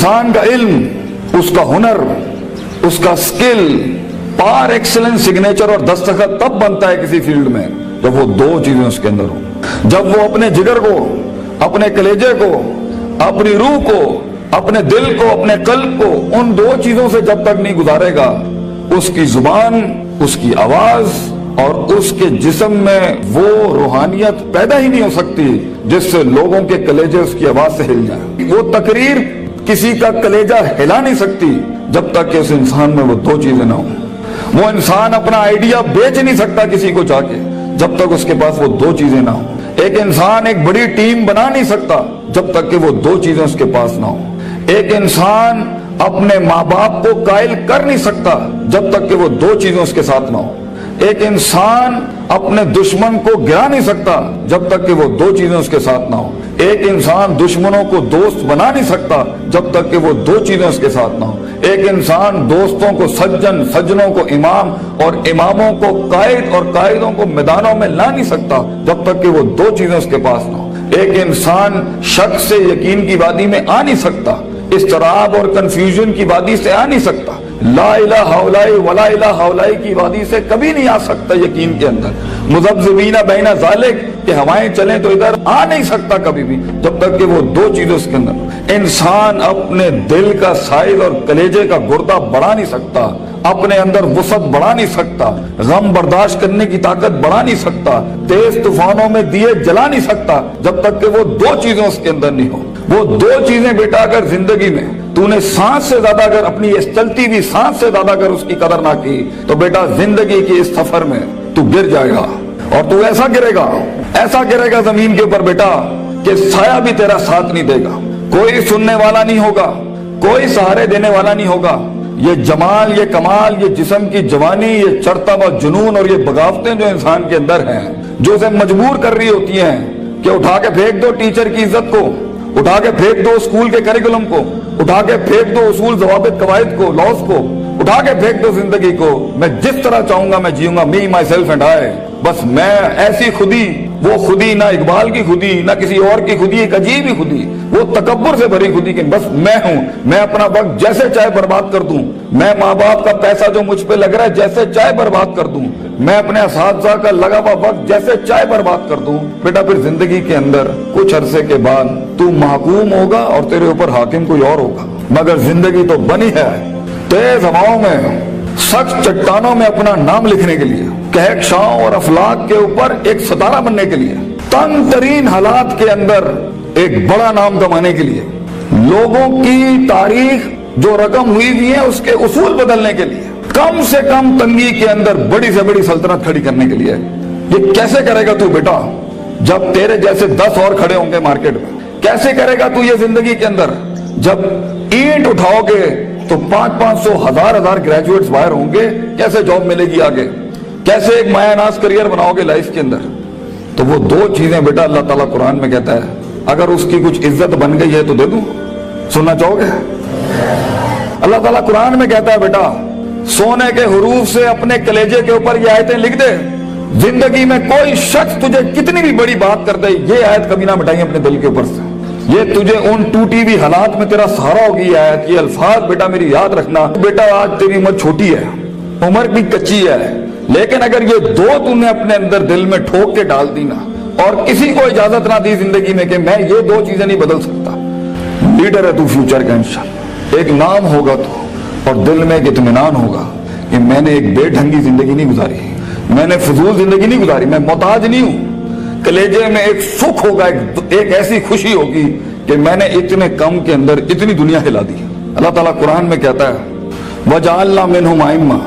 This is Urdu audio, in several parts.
انسان کا علم، اس کا ہنر، اس کا سکل پار ایکسلنس سگنیچر اور دستخط تب بنتا ہے کسی فیلڈ میں جب وہ دو چیزیں اس کے اندر ہوں. جب وہ اپنے جگر کو، اپنے کلیجے کو، اپنی روح کو، اپنے دل کو، اپنے قلب کو ان دو چیزوں سے جب تک نہیں گزارے گا، اس کی زبان، اس کی آواز اور اس کے جسم میں وہ روحانیت پیدا ہی نہیں ہو سکتی جس سے لوگوں کے کلیجے اس کی آواز سے ہل جائیں. وہ تقریر کسی کا کلیجہ ہلا نہیں سکتی جب تک کہ اس انسان میں وہ دو چیزیں نہ ہوں. وہ انسان اپنا آئیڈیا بیچ نہیں سکتا کسی کو جا کے جب تک اس کے پاس وہ دو چیزیں نہ ہوں. ایک انسان ایک بڑی ٹیم بنا نہیں سکتا جب تک کہ وہ دو چیزیں اس کے پاس نہ ہوں. ایک انسان اپنے ماں باپ کو قائل کر نہیں سکتا جب تک کہ وہ دو چیزیں اس کے ساتھ نہ ہوں. ایک انسان اپنے دشمن کو گرا نہیں سکتا جب تک کہ وہ دو چیزیں اس کے ساتھ نہ ہوں. ایک انسان دشمنوں کو دوست بنا نہیں سکتا جب تک کہ وہ دو چیزیں اس کے ساتھ نہ ہوں. ایک انسان دوستوں کو سجن، سجنوں کو امام اور اماموں کو قائد اور قائدوں کو میدانوں میں لا نہیں سکتا جب تک کہ وہ دو چیزیں اس کے پاس نہ ہوں. ایک انسان شک سے یقین کی وادی میں آ نہیں سکتا، اضطراب اور کنفیوژن کی وادی سے آ نہیں سکتا، لا الہ الا ولا الہ الا کی وادی سے کبھی نہیں آ سکتا یقین کے اندر. مذبذبین بین ذالک کہ ہوائیں چلیں تو ادھر آ نہیں سکتا کبھی بھی جب تک کہ وہ دو چیزیں اس کے اندر. انسان اپنے دل کا سائز اور کلیجے کا گردہ بڑھا نہیں سکتا، اپنے اندر وسعت بڑھا نہیں سکتا، غم برداشت کرنے کی طاقت بڑھا نہیں سکتا، تیز طوفانوں میں دیے جلا نہیں سکتا جب تک کہ وہ دو چیزیں اس کے اندر نہیں ہو. وہ دو چیزیں بیٹا اگر زندگی میں تو نے سانس سے زیادہ اگر اپنی اس چلتی ہوئی سانس سے زیادہ اگر اس کی قدر نہ کی تو بیٹا زندگی کی اس سفر میں تو گر جائے گا. اور تو ایسا گرے گا زمین کے اوپر بیٹا کہ سایہ بھی تیرا ساتھ نہیں دے گا، کوئی سننے والا نہیں ہوگا، کوئی سہارے دینے والا نہیں ہوگا. یہ جمال، یہ کمال، یہ جسم کی جوانی، یہ چڑھتا ہوا جنون اور یہ بغاوتیں جو انسان کے اندر ہیں جو اسے مجبور کر رہی ہوتی ہیں کہ اٹھا کے پھینک دو ٹیچر کی عزت کو، اٹھا کے پھینک دو اسکول کے کریکولم کو، اٹھا کے پھینک دو اصول ضوابط قواعد کو، لاز کو، اٹھا کے پھینک دو زندگی کو. میں جس طرح چاہوں گا میں جیوں گا، می مائی سیلف اینڈ آئی. بس میں ایسی خودی، وہ خودی نہ اقبال کی خودی نہ کسی اور کی خودی، ایک عجیب ہی خودی، وہ تکبر سے بھری خودی کہ بس میں ہوں، میں اپنا وقت جیسے چاہے برباد کر دوں، میں ماں باپ کا پیسہ جو مجھ پہ لگ رہا ہے جیسے چاہے برباد کر دوں، میں اپنے اساتذہ کا لگا ہوا وقت جیسے چاہے برباد کر دوں. بیٹا پھر زندگی کے اندر کچھ عرصے کے بعد تو محکوم ہوگا اور تیرے اوپر حاکم کوئی اور ہوگا. مگر زندگی تو بنی ہے تیز ہواؤں میں، سخت چٹانوں میں اپنا نام لکھنے کے لیے، کہکشاؤں اور افلاک کے اوپر ایک ستارہ بننے کے لیے، تنگ ترین حالات کے اندر ایک بڑا نام کمانے کے لیے، لوگوں کی تاریخ جو رقم ہوئی ہے اس کے اصول بدلنے کے لیے، کم سے کم تنگی کے اندر بڑی سے بڑی سلطنت کھڑی کرنے کے لیے. یہ کیسے کرے گا تو بیٹا جب تیرے جیسے 10 اور کھڑے ہوں گے مارکیٹ میں؟ کیسے کرے گا تو یہ زندگی کے اندر جب اینٹ اٹھاؤ گے تو 500 1000 گریجویٹس باہر ہوں گے؟ کیسے جاب ملے گی آگے؟ کیسے ایک مایہ ناز کریئر بناؤ گے لائف کے اندر؟ تو وہ دو چیزیں بیٹا اللہ تعالیٰ قرآن میں کہتا ہے اگر اس کی کچھ عزت بن گئی ہے تو دے دوں. سننا چاہو گے؟ اللہ تعالیٰ قرآن میں کہتا ہے بیٹا سونے کے حروف سے اپنے کلیجے کے اوپر یہ آیتیں لکھ دے، زندگی میں کوئی شخص تجھے کتنی بھی بڑی بات کر دے یہ آیت کبھی نہ مٹائیں اپنے دل کے اوپر سے. یہ تجھے ان ٹوٹی ہوئی حالات میں تیرا سہارا ہوگی آیت. یہ الفاظ بیٹا میری یاد رکھنا. بیٹا آج تیری عمر چھوٹی ہے، عمر بھی کچی ہے، لیکن اگر یہ دو تم نے اپنے اندر دل میں ٹھوک کے ڈال دی نا اور کسی کو اجازت نہ دی زندگی میں کہ میں یہ دو چیزیں نہیں بدل سکتا، لیڈر ہے تو فیوچر کا انشاءاللہ. ایک نام ہوگا تو اور دل میں ایک اطمینان ہوگا کہ میں نے ایک بے ڈھنگی زندگی نہیں گزاری، میں نے فضول زندگی نہیں گزاری، میں محتاج نہیں ہوں. کلیجے میں ایک سکھ ہوگا، ایک ایسی خوشی ہوگی کہ میں نے اتنے کم کے اندر اتنی دنیا ہلا دی. اللہ تعالیٰ قرآن میں کہتا ہے وَجَعَلْنَا مِنْهُمْ أَئِمَّةً،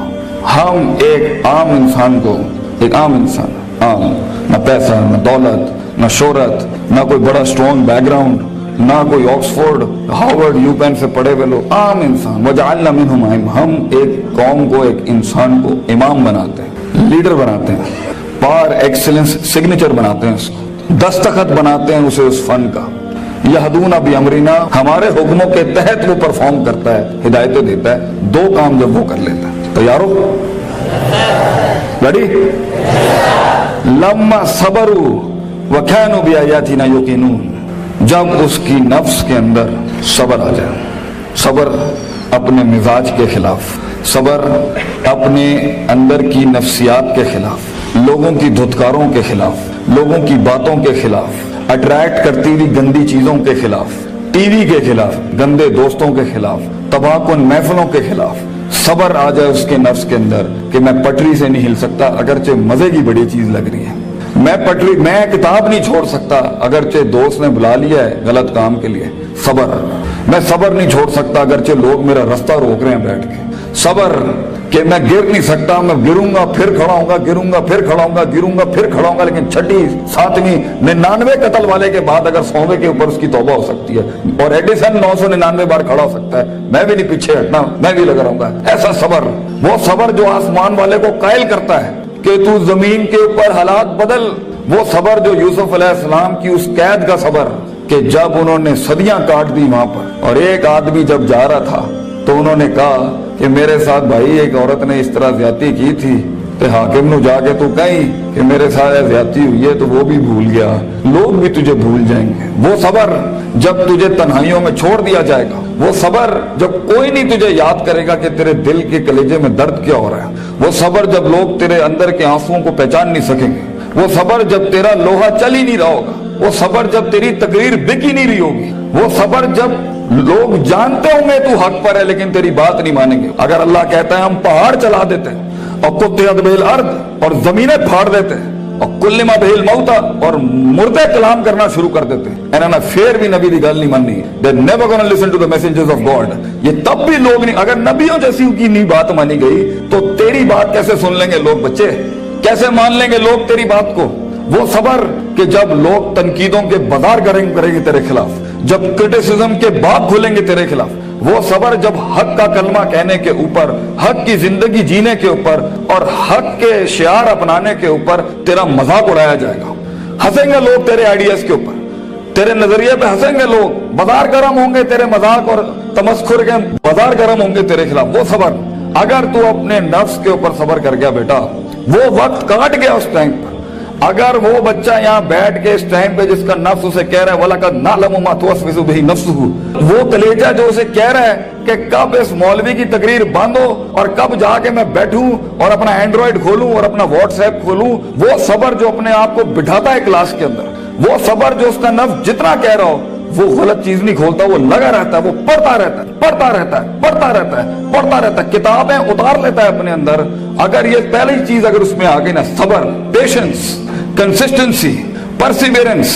ہم ایک عام انسان کو، ایک عام انسان، عام، نہ پیسہ نہ دولت نہ شہرت نہ کوئی بڑا اسٹرانگ بیک گراؤنڈ نہ کوئی آکسفورڈ ہارورڈ یو پین سے پڑھے ہوئے لوگ، عام انسان. وَجَعَلْنَا مِنْهُمْ أَئِمَّةً، ہم ایک قوم کو، ایک انسان کو امام بناتے ہیں، لیڈر بناتے ہیں، پار ایکسلنس سگنیچر بناتے ہیں، اس کو دستخط بناتے ہیں اسے اس فن کا. یہدون بامرنا، ہمارے حکموں کے تحت وہ پرفارم کرتا ہے، ہدایتیں دیتا ہے. دو کام جب وہ کر لیتا ہے، تیار ہو؟ ریڈی؟ لما صبروا وكانوا بآياتنا يوقنون، جب اس کی نفس کے اندر صبر آ جائے، صبر اپنے مزاج کے خلاف، صبر اپنے اندر کی نفسیات کے خلاف، لوگوں کی دھتکاروں کے خلاف، لوگوں کی باتوں کے خلاف، اٹریکٹ کرتی ہوئی گندی چیزوں کے خلاف، ٹی وی کے خلاف، گندے دوستوں کے خلاف، تباہ کن محفلوں کے خلاف صبر آ جائے اس کے نفس کے اندر کہ میں پٹری سے نہیں ہل سکتا اگرچہ مزے کی بڑی چیز لگ رہی ہے، میں کتاب نہیں چھوڑ سکتا اگرچہ دوست نے بلا لیا ہے غلط کام کے لیے، صبر، میں صبر نہیں چھوڑ سکتا اگرچہ لوگ میرا رستہ روک رہے ہیں بیٹھ کے، صبر کہ میں گر نہیں سکتا، میں گروں گا پھر کھڑا ہوں گا، گروں گا پھر کھڑا ہوں گا، گروں گا پھر کھڑا ہوں گا، لیکن چھٹی 7ویں 99 قتل والے کے بعد اگر 100ویں کے اوپر اس کی توبہ ہو سکتی ہے، اور ایڈیسن 999 بار کھڑا ہو سکتا ہے، میں بھی نہیں پیچھے ہٹنا، میں بھی لگا رہوں گا۔ ایسا صبر، وہ صبر جو آسمان والے کو قائل کرتا ہے کہ تو زمین کے اوپر حالات بدل، وہ صبر جو یوسف علیہ السلام کی اس قید کا صبر کہ جب انہوں نے صدیاں کاٹ دی وہاں پر، اور ایک آدمی جب جا رہا تھا تو انہوں نے کہا کہ میرے ساتھ بھائی ایک عورت نے اس طرح زیادتی کی تھی، تے حاکم نو جا کے تو کہیں کہ میرے ساتھ زیادتی ہوئی ہے، تو وہ بھی بھول گیا، لوگ بھی تجھے بھول جائیں گے۔ وہ صبر جب تجھے تنہائیوں میں چھوڑ دیا جائے گا، وہ صبر جب کوئی نہیں تجھے یاد کرے گا کہ تیرے دل کے کلیجے میں درد کیا ہو رہا ہے، وہ صبر جب لوگ تیرے اندر کے آنسوؤں کو پہچان نہیں سکیں گے، وہ صبر جب تیرا لوہا چل ہی نہیں رہا ہوگا، وہ صبر جب تیری تقریر بک ہی نہیں رہی ہوگی، وہ صبر جب لوگ جانتے ہوں گے تو حق پر ہے لیکن تیری بات نہیں مانیں گے۔ اگر اللہ کہتا ہے ہم پہاڑ چلا دیتے ہیں اور قطعت بہ الارض اور زمینیں پھاڑ دیتے ہیں اور کلما بہ الموتى اور مردے کلام کرنا شروع کر دیتے ہیں، انہوں نے پھر بھی نبی دی گل نہیں ماننی، they never gonna listen to the messengers of God۔ یہ تب بھی لوگ نہیں، اگر نبیوں جیسی کی نہیں بات مانی گئی تو تیری بات کیسے سن لیں گے لوگ؟ بچے کیسے مان لیں گے لوگ تیری بات کو؟ وہ صبر کہ جب لوگ تنقیدوں کے بازار کریں گے تیرے خلاف، جب کرٹیسزم کے باب کھولیں گے تیرے خلاف، وہ صبر جب حق کا کلمہ کہنے کے اوپر، حق کی زندگی جینے کے اوپر اور حق کے شعار اپنانے کے اوپر تیرا مذاق اڑایا جائے گا، ہنسیں گے لوگ تیرے آئیڈیاز کے اوپر، تیرے نظریے پہ ہنسیں گے لوگ، بازار گرم ہوں گے تیرے مذاق اور تمسخر کے بازار گرم ہوں گے تیرے خلاف۔ وہ صبر اگر تو اپنے نفس کے اوپر صبر کر گیا بیٹا، وہ وقت کاٹ گیا اس ٹائم پر، اگر وہ بچہ یہاں بیٹھ کے اس ٹائم پہ جس کا نفس اسے کہہ رہا ہے وَلَقَدْ نَعْلَمُ مَا تُوَسْوِسُ بِهِ نَفْسُهُ، وہ کلیجہ جو اسے کہہ رہا ہے کہ کب اس مولوی کی تقریر باندھو اور کب جا کے میں بیٹھوں اور اپنا اینڈرائیڈ کھولوں اور اپنا واٹس ایپ کھولوں، وہ صبر جو اپنے آپ کو بٹھاتا ہے کلاس کے اندر، وہ صبر جو اس کا نفس جتنا کہہ رہا ہو وہ غلط چیز نہیں کھولتا، وہ لگا رہتا ہے، وہ پڑھتا رہتا ہے، پڑھتا رہتا ہے، پڑھتا رہتا ہے، پڑھتا رہتا ہے، کتابیں اتار لیتا ہے اپنے اندر۔ اگر یہ پہلی چیز اگر اس میں آ گئی نا، صبر، پیشنس، کنسسٹنسی، پرسیورنس،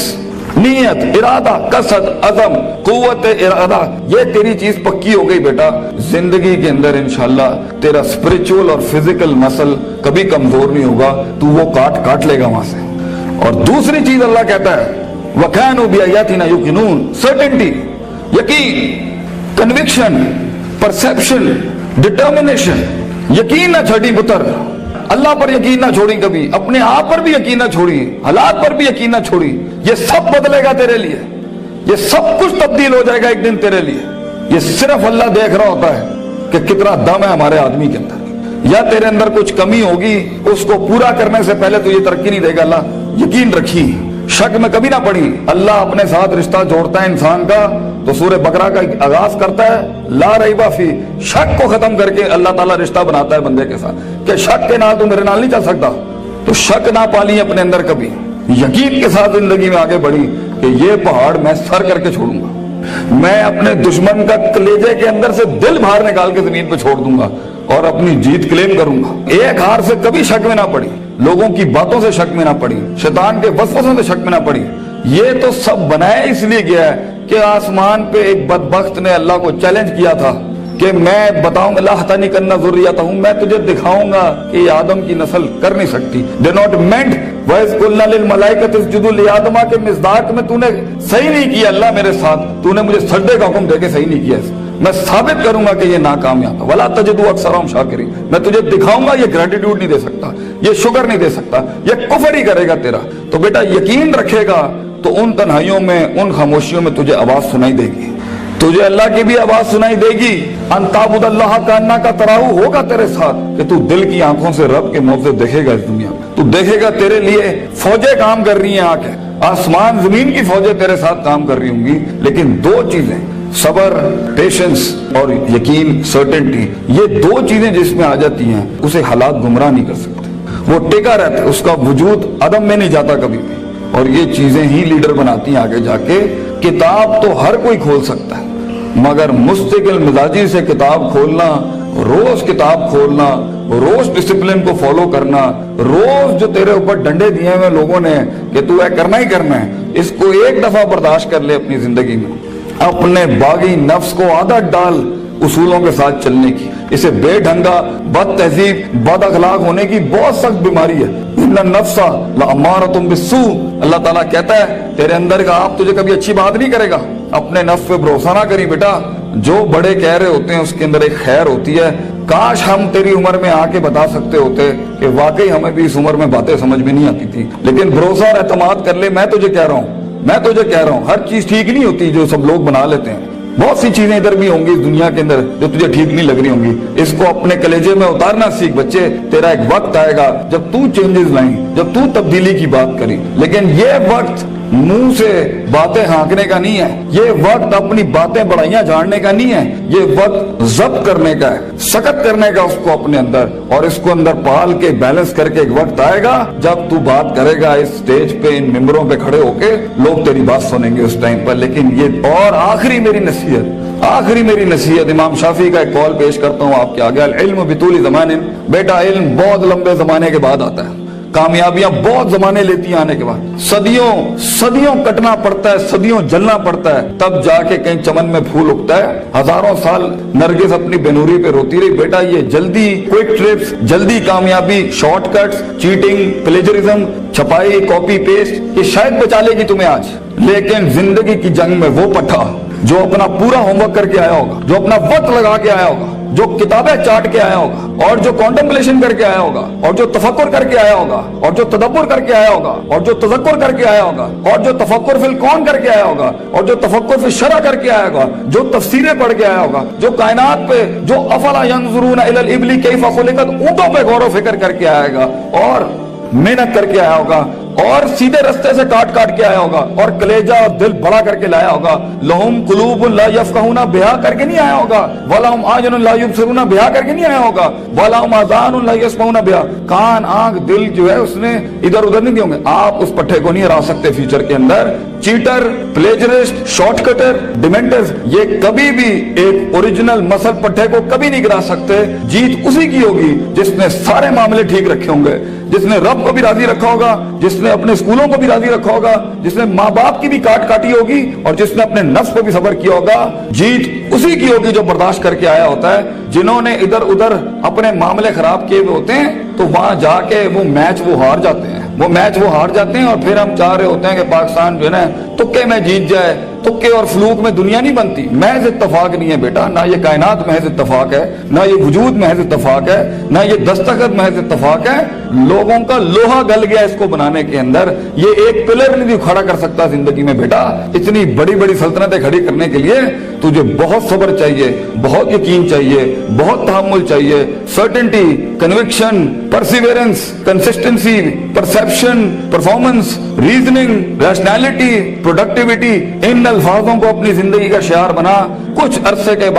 نیت، ارادہ، قصد، عزم، قوت ارادہ، یہ تیری چیز پکی ہو گئی بیٹا، زندگی کے اندر انشاءاللہ تیرا اسپرچول اور فزیکل مسل کبھی کمزور نہیں ہوگا، تو وہ کاٹ لے گا وہاں سے۔ اور دوسری چیز اللہ کہتا ہے وَكَانُوا بِآيَاتِنَا يُوقِنُونَ، سرٹنٹی، یقین، کنوکشن، پرسیپشن، ڈٹرمنیشن، یقین نہ چھڑی پتر، اللہ پر یقین نہ چھوڑی، کبھی اپنے آپ پر بھی یقین نہ چھوڑی، حالات پر بھی یقین نہ چھوڑی، یہ سب بدلے گا تیرے لیے، یہ سب کچھ تبدیل ہو جائے گا ایک دن تیرے لیے۔ یہ صرف اللہ دیکھ رہا ہوتا ہے کہ کتنا دم ہے ہمارے آدمی کے اندر، یا تیرے اندر کچھ کمی ہوگی، اس کو پورا کرنے سے پہلے تو یہ ترقی نہیں دے گا اللہ۔ یقین رکھی، شک میں کبھی نہ پڑی، اللہ اپنے ساتھ رشتہ جوڑتا ہے انسان کا تو سورہ بقرہ کا آغاز کرتا ہے لا ریب فی، شک کو ختم کر کے اللہ تعالیٰ رشتہ بناتا ہے بندے کے ساتھ کہ شک کے نال تو میرے نال نہیں چل سکتا، تو شک نہ پالی اپنے اندر کبھی، یقین کے ساتھ زندگی میں آگے بڑھی کہ یہ پہاڑ میں سر کر کے چھوڑوں گا، میں اپنے دشمن کا کلیجے کے اندر سے دل باہر نکال کے زمین پہ چھوڑ دوں گا اور اپنی جیت کلیم کروں گا۔ ایک ہار سے کبھی شک میں نہ پڑی، لوگوں کی باتوں سے شک میں نہ پڑی، شیطان کے وسوسوں سے شک میں نہ پڑی۔ یہ تو سب بنایا اس لیے گیا ہے کہ آسمان پہ ایک بدبخت نے اللہ کو چیلنج کیا تھا کہ میں بتاؤں گا لَأَحْتَنِكَنَّ ذُرِّيَّتَهُ، میں تجھے دکھاؤں گا کہ یہ آدم کی نسل کر نہیں سکتی۔ They not meant وَإِذْ قُلْنَا لِلْمَلَائِكَةِ اسْجُدُوا لِآدَمَ کے مصداق میں تو نے صحیح نہیں کیا اللہ میرے ساتھ، تو نے مجھے سجدے کا حکم دے کے صحیح نہیں کیا، میں ثابت کروں گا کہ یہ ناکامیاب ہے۔ وَلَا تَجِدُوا أَكْثَرَهُمْ شَاكِرِينَ، میں تجھے دکھاؤں گا یہ گریٹیٹیوڈ نہیں دے سکتا، یہ شکر نہیں دے سکتا، یہ کفر ہی کرے گا تیرا۔ تو بیٹا یقین رکھے گا تو ان تنہائیوں میں، ان خاموشیوں میں تجھے آواز سنائی دے گی، تجھے اللہ کی بھی آواز سنائی دے گی۔ ان تعبد اللہ کانک تراہ ہوگا تیرے ساتھ کہ تو دل کی آنکھوں سے رب کے موضوع دیکھے گا، اس دنیا میں تو دیکھے گا تیرے لیے فوجیں کام کر رہی ہیں، آ کے آسمان زمین کی فوجیں تیرے ساتھ کام کر رہی ہوں گی، لیکن دو چیزیں، صبر، پیشنس اور یقین، سرٹنٹی، یہ دو چیزیں جس میں آ جاتی ہیں اسے حالات گمراہ نہیں کر سکتے، وہ ٹکا رہتا ہے، اس کا وجود عدم میں نہیں جاتا کبھی بھی، اور یہ چیزیں ہی لیڈر بناتی ہیں آگے جا کے۔ کتاب تو ہر کوئی کھول سکتا ہے، مگر مستقل مزاجی سے کتاب کھولنا، روز کتاب کھولنا، روز ڈسپلن کو فالو کرنا، روز جو تیرے اوپر ڈنڈے دیے ہوئے لوگوں نے کہ تو یہ کرنا ہی کرنا ہے، اس کو ایک دفعہ برداشت کر لے اپنی زندگی میں، اپنے باغی نفس کو عادت ڈال اصولوں کے ساتھ چلنے کی۔ اسے بے ڈھنگا، بد تہذیب، بد اخلاق ہونے کی بہت سخت بیماری ہے۔ ان النفس لامارۃ بالسوء، اللہ تعالیٰ کہتا ہے تیرے اندر کا آپ تجھے کبھی اچھی بات نہیں کرے گا، اپنے نفس پہ بھروسہ نہ کری بیٹا، جو بڑے کہہ رہے ہوتے ہیں اس کے اندر ایک خیر ہوتی ہے۔ کاش ہم تیری عمر میں آ کے بتا سکتے ہوتے کہ واقعی ہمیں بھی اس عمر میں باتیں سمجھ میں نہیں آتی تھی، لیکن بھروسہ اور اعتماد کر لے۔ میں تجھے کہہ رہا ہوں ہر چیز ٹھیک نہیں ہوتی جو سب لوگ بنا لیتے ہیں، بہت سی چیزیں ادھر بھی ہوں گی اس دنیا کے اندر جو تجھے ٹھیک نہیں لگ رہی ہوں گی، اس کو اپنے کلیجے میں اتارنا سیکھ بچے۔ تیرا ایک وقت آئے گا جب تو چینجز لائیں، جب تو تبدیلی کی بات کریں، لیکن یہ وقت منہ سے باتیں ہانکنے کا نہیں ہے، یہ وقت اپنی باتیں بڑائیاں جھاڑنے کا نہیں ہے، یہ وقت ضبط کرنے کا ہے، سخت کرنے کا اس کو اپنے اندر، اور اس کو اندر پال کے بیلنس کر کے۔ ایک وقت آئے گا جب تو بات کرے گا اس سٹیج پہ، ان ممبروں پہ کھڑے ہو کے، لوگ تیری بات سنیں گے اس ٹائم پر۔ لیکن یہ اور آخری میری نصیحت امام شافعی کا ایک قول پیش کرتا ہوں آپ کے آگے، العلم بطول زمان، بیٹا علم بہت لمبے زمانے کے بعد آتا ہے، کامیابیاں بہت زمانے لیتی ہیں آنے کے بعد، صدیوں کٹنا پڑتا ہے، صدیوں جلنا پڑتا ہے، تب جا کے کہیں چمن میں پھول اگتا ہے۔ ہزاروں سال نرگس اپنی بنوری پہ روتی رہی، بیٹا یہ جلدی کوئک ٹرپس، جلدی کامیابی، شارٹ کٹس، چیٹنگ، پلیجرزم، چھپائی، کاپی پیسٹ، یہ شاید بچا لے گی تمہیں آج، لیکن زندگی کی جنگ میں وہ پٹھا جو اپنا پورا ہوم ورک کر کے آیا ہوگا، جو اپنا وقت لگا کے آیا ہوگا، جو کتابیں چاٹ کے آیا ہوگا، اور جو کانٹمپلیشن کر کے آیا ہوگا، اور جو تفکر کر کے آیا ہوگا، اور جو تدبر کر کے آیا ہوگا، اور جو تذکر کر کے آیا ہوگا، اور جو تفکر فی الکون کر کے آیا ہوگا، اور جو تفکر فی الشرع کر کے آیا ہوگا، جو تفسیریں پڑھ کے آیا ہوگا، جو کائنات پہ، جو افلا ینظرون الی الابل کیف خلقت، اونٹوں پہ غور و فکر کر کے آئے گا، اور محنت کر کے آیا ہوگا، اور سیدھے رستے سے کاٹ کے آیا ہوگا، اور کلیجہ اور دل بڑا کر کے لایا ہوگا۔ لہم قلوب لا یفقہون بہا کر کے نہیں آیا ہوگا، ولہم اعین لا یبصرون بہا کر کے نہیں آیا ہوگا، ولہم آذان لا یسمعون بہا، کان، آنکھ، دل جو ہے اس نے ادھر ادھر نہیں دیے ہوں گے۔ آپ اس پٹھے کو نہیں ہرا سکتے فیوچر کے اندر۔ چیٹر، پلیجرسٹ، شارٹ کٹر، ڈیمنٹرز، یہ کبھی بھی ایک اوریجنل مسل پٹھے کو کبھی نہیں گرا سکتے۔ جیت اسی کی ہوگی جس نے سارے معاملے ٹھیک رکھے ہوں گے، جس نے رب کو بھی راضی رکھا ہوگا، جس نے اپنے اسکولوں کو بھی راضی رکھا ہوگا، جس نے ماں باپ کی بھی کاٹی ہوگی، اور جس نے اپنے نفس پہ بھی صبر کیا ہوگا۔ جیت اسی کی ہوگی جو برداشت کر کے آیا ہوتا ہے۔ جنہوں نے ادھر ادھر اپنے معاملے خراب کیے ہوئے ہوتے ہیں تو وہاں جا کے وہ میچ وہ ہار جاتے ہیں، اور پھر ہم چاہ رہے ہوتے ہیں کہ پاکستان جو ہے نا تکے میں جیت جائے۔ تکے اور فلوک میں دنیا نہیں بنتی، محض اتفاق نہیں ہے بیٹا، نہ یہ کائنات محض اتفاق ہے، نہ یہ وجود محض اتفاق ہے، نہ یہ دستخط محض اتفاق ہے۔ لوگوں کا لوہا گل گیا اس کو بنانے کے اندر، یہ ایک پلر نہیں کھڑا کر سکتا زندگی میں بیٹا۔ اتنی بڑی بڑی سلطنتیں کھڑی کرنے کے لیے تجھے بہت صبر چاہیے، بہت یقین چاہیے، بہت تحمل چاہیے، certainty, conviction, perseverance, consistency, perception, performance, reasoning, rationality, productivity, ان الفاظوں کو اپنی زندگی کا شعار بنا۔ کچھ عرصے کے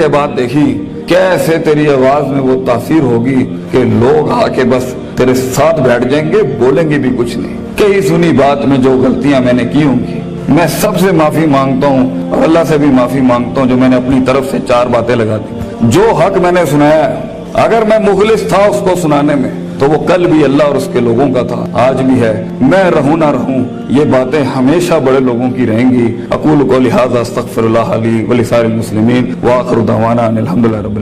بعد دیکھی کیسے تیری آواز میں وہ تاثیر ہوگی کہ لوگ آ کے بس تیرے ساتھ بیٹھ جائیں گے، بولیں گے بھی کچھ نہیں۔ کئی سنی بات میں جو غلطیاں میں نے کی ہوں گی، میں سب سے معافی مانگتا ہوں، اور اللہ سے بھی معافی مانگتا ہوں جو میں نے اپنی طرف سے 4 باتیں لگا دی۔ جو حق میں نے سنایا ہے، اگر میں مخلص تھا اس کو سنانے میں تو وہ کل بھی اللہ اور اس کے لوگوں کا تھا، آج بھی ہے۔ میں رہوں نہ رہوں، یہ باتیں ہمیشہ بڑے لوگوں کی رہیں گی۔ اقول قولی ھذا استغفر اللہ لی ولسائر المسلمین، وآخر دعوانا ان الحمد للہ رب العالمین۔